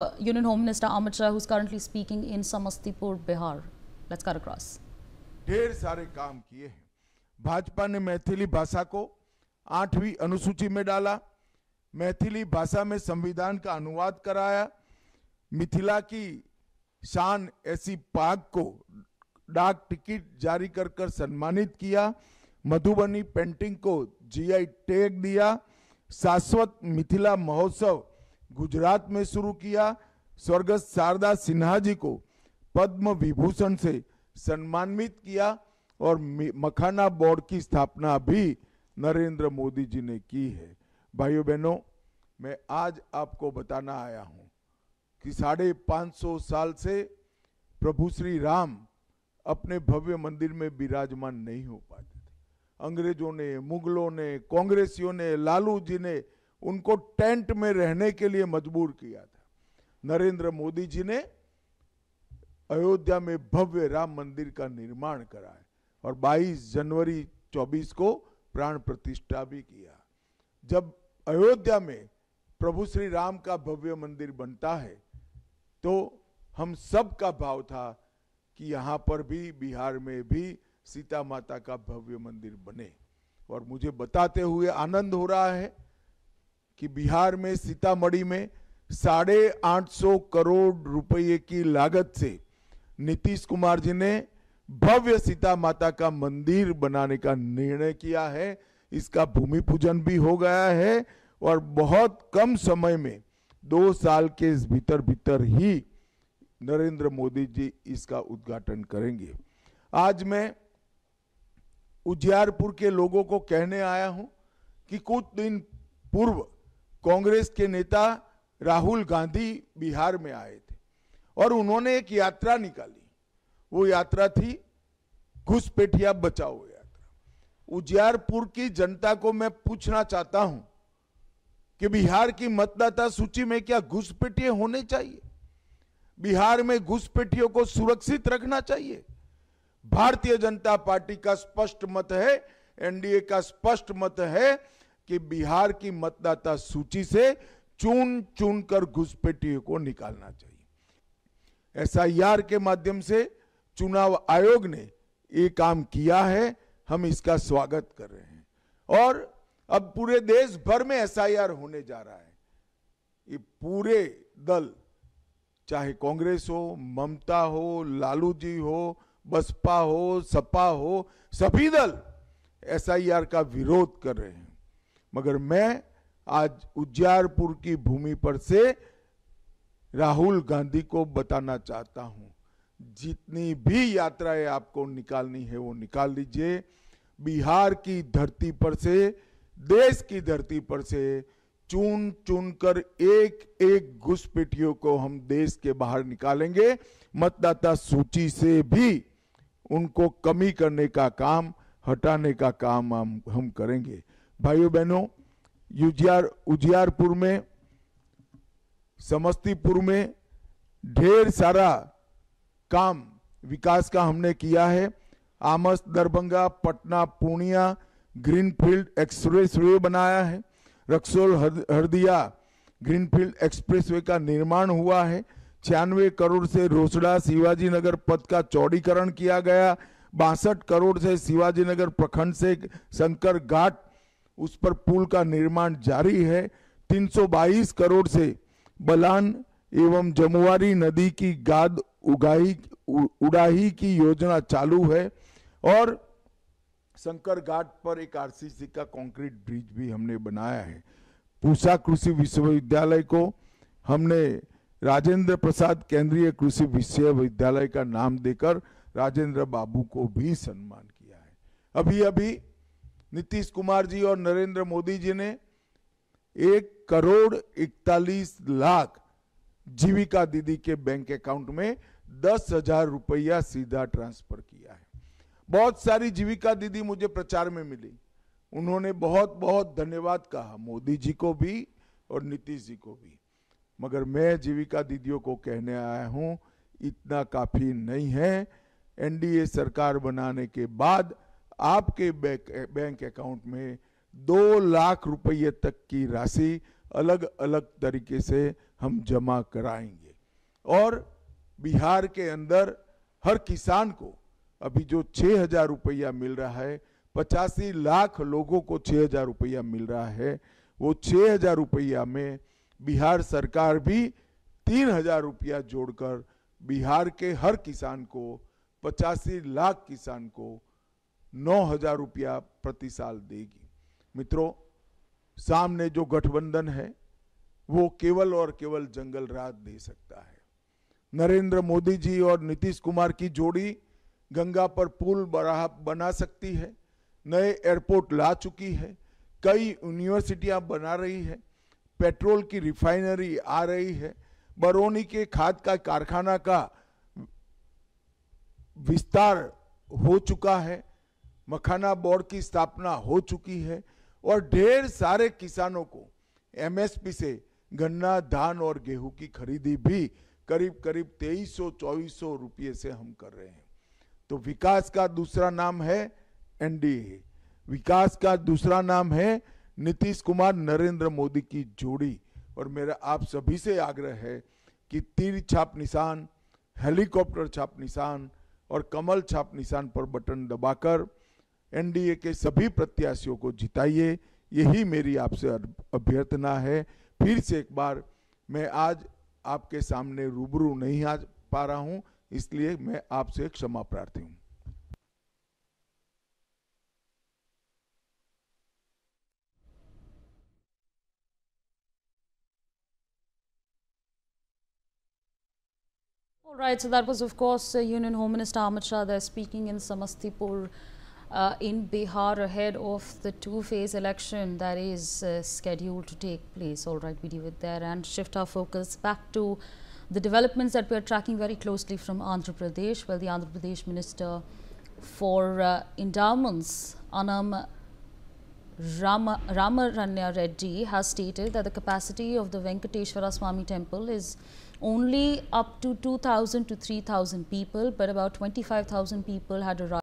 Union Home Minister Amit Shah, who's currently speaking in Samastipur, Bihar. Let's cut across. ढेर सारे काम किए हैं। भाजपा ने मैथिली भाषा को 8वीं अनुसूची में डाला, मैथिली भाषा में संविधान का अनुवाद कराया, मिथिला की शान ऐसी पाक को डाक टिकट जारी कर कर सम्मानित किया, मधुबनी पेंटिंग को जीआई टैग दिया, शाश्वत मिथिला महोत्सव गुजरात में शुरू किया, स्वर्गस्थ शारदा सिन्हा जी को पद्म विभूषण से सम्मानित किया और मखाना बोर्ड की स्थापना भी नरेंद्र मोदी जी ने की है। भाइयों बहनों, मैं आज आपको बताना आया हूं कि 550 साल से प्रभु श्री राम अपने भव्य मंदिर में विराजमान नहीं हो पाते थे। अंग्रेजों ने, मुगलों ने, कांग्रेसियों ने, लालू जी ने उनको टेंट में रहने के लिए मजबूर किया था। नरेंद्र मोदी जी ने अयोध्या में भव्य राम मंदिर का निर्माण करा है और 22 जनवरी 24 को प्राण प्रतिष्ठा भी किया। जब अयोध्या में प्रभु श्री राम का भव्य मंदिर बनता है तो हम सब का भाव था कि यहाँ पर भी, बिहार में भी सीता माता का भव्य मंदिर बने। और मुझे बताते हुए आनंद हो रहा है कि बिहार में सीतामढ़ी में 850 करोड़ रुपए की लागत से नीतीश कुमार जी ने भव्य सीता माता का मंदिर बनाने का निर्णय किया है। इसका भूमि पूजन भी हो गया है और बहुत कम समय में 2 साल के भीतर भीतर ही नरेंद्र मोदी जी इसका उद्घाटन करेंगे। आज मैं उजियारपुर के लोगों को कहने आया हूं कि कुछ दिन पूर्व कांग्रेस के नेता राहुल गांधी बिहार में आए थे और उन्होंने एक यात्रा निकाली। वो यात्रा थी घुसपैठिया बचाओ यात्रा। उजियारपुर की जनता को मैं पूछना चाहता हूं कि बिहार की मतदाता सूची में क्या घुसपैठिए होने चाहिए? बिहार में घुसपैठियों को सुरक्षित रखना चाहिए। भारतीय जनता पार्टी का स्पष्ट मत है, एनडीए का स्पष्ट मत है कि बिहार की मतदाता सूची से चुन चुन कर घुसपैठियों को निकालना चाहिए। एसआईआर के माध्यम से चुनाव आयोग ने ये काम किया है, हम इसका स्वागत कर रहे हैं और अब पूरे देश भर में एसआईआर होने जा रहा है। ये पूरे दल, चाहे कांग्रेस हो, ममता हो, लालू जी हो, बसपा हो, सपा हो, सभी दल एसआईआर का विरोध कर रहे हैं। मगर मैं आज उजियारपुर की भूमि पर से राहुल गांधी को बताना चाहता हूं, जितनी भी यात्राएं आपको निकालनी है वो निकाल लीजिए। बिहार की धरती पर से, देश की धरती पर से चुन चुन कर एक एक घुसपैठियों को हम देश के बाहर निकालेंगे। मतदाता सूची से भी उनको कमी करने का काम, हटाने का काम हम करेंगे। भाइयों बहनों, उजियारपुर में, समस्तीपुर में ढेर सारा काम विकास का हमने किया है। आमस, दरभंगा, पटना, पूर्णिया ग्रीनफील्ड एक्सप्रेसवे बनाया है। रक्सौल हरदिया ग्रीनफील्ड एक्सप्रेसवे का निर्माण हुआ है। 96 करोड़ से रोसड़ा शिवाजी नगर पथ का चौड़ीकरण किया गया। 62 करोड़ से शिवाजी नगर प्रखंड से शंकर घाट, उस पर पुल का निर्माण जारी है। 322 करोड़ से बलान एवं जमुआरी नदी की गाद उड़ाही की योजना चालू है और शंकर घाट पर एक आरसीसी का कंक्रीट ब्रिज भी हमने बनाया है। पूसा कृषि विश्वविद्यालय को हमने राजेंद्र प्रसाद केंद्रीय कृषि विश्वविद्यालय का नाम देकर राजेंद्र बाबू को भी सम्मान किया है। अभी अभी नीतीश कुमार जी और नरेंद्र मोदी जी ने 1,41,00,000 जीविका दीदी के बैंक अकाउंट में 10,000 रुपया सीधा ट्रांसफर किया है। बहुत सारी जीविका दीदी मुझे प्रचार में मिली, उन्होंने बहुत बहुत धन्यवाद कहा, मोदी जी को भी और नीतीश जी को भी। मगर मैं जीविका दीदियों को कहने आया हूं, इतना काफी नहीं है। एनडीए सरकार बनाने के बाद आपके बैंक अकाउंट में 2 लाख रुपये तक की राशि अलग अलग तरीके से हम जमा कराएंगे। और बिहार के अंदर हर किसान को अभी जो 6,000 रुपया मिल रहा है, 85 लाख लोगों को 6,000 रुपया मिल रहा है, वो 6,000 रुपया में बिहार सरकार भी 3,000 रुपया जोड़कर बिहार के हर किसान को, 85 लाख किसान को 9,000 रुपया प्रति साल देगी। मित्रों, सामने जो गठबंधन है वो केवल और केवल जंगल राज दे सकता है। नरेंद्र मोदी जी और नीतीश कुमार की जोड़ी गंगा पर पुल बना सकती है, नए एयरपोर्ट ला चुकी है, कई यूनिवर्सिटियां बना रही है, पेट्रोल की रिफाइनरी आ रही है, बरौनी के खाद का कारखाना का विस्तार हो चुका है, मखाना बोर्ड की स्थापना हो चुकी है और ढेर सारे किसानों को एमएसपी से गन्ना, धान और गेहूं की खरीदी भी करीब करीब 2300-2400 रुपये से हम कर रहे हैं। तो विकास का दूसरा नाम है एनडीए, विकास का दूसरा नाम है नीतीश कुमार नरेंद्र मोदी की जोड़ी। और मेरा आप सभी से आग्रह है कि तीर छाप निशान, हेलीकॉप्टर छाप निशान और कमल छाप निशान पर बटन दबाकर एनडीए के सभी प्रत्याशियों को जिताइए। यही मेरी आपसे अभ्यर्थना है। फिर से एक बार, मैं आज आपके सामने रूबरू नहीं आ पा रहा हूं, इसलिए मैं आपसे क्षमा प्रार्थी हूं। All right, so that was, of course, Union Home Minister Amit Shah there speaking in Samastipur in Bihar ahead of the two-phase election that is scheduled to take place. All right, we leave it there and shift our focus back to the developments that we are tracking very closely from Andhra Pradesh. Well, the Andhra Pradesh Minister for Endowments, Annam Ramaranya Reddy, has stated that the capacity of the Venkateshwara Swami temple is only up to 2,000 to 3,000 people, but about 25,000 people had arrived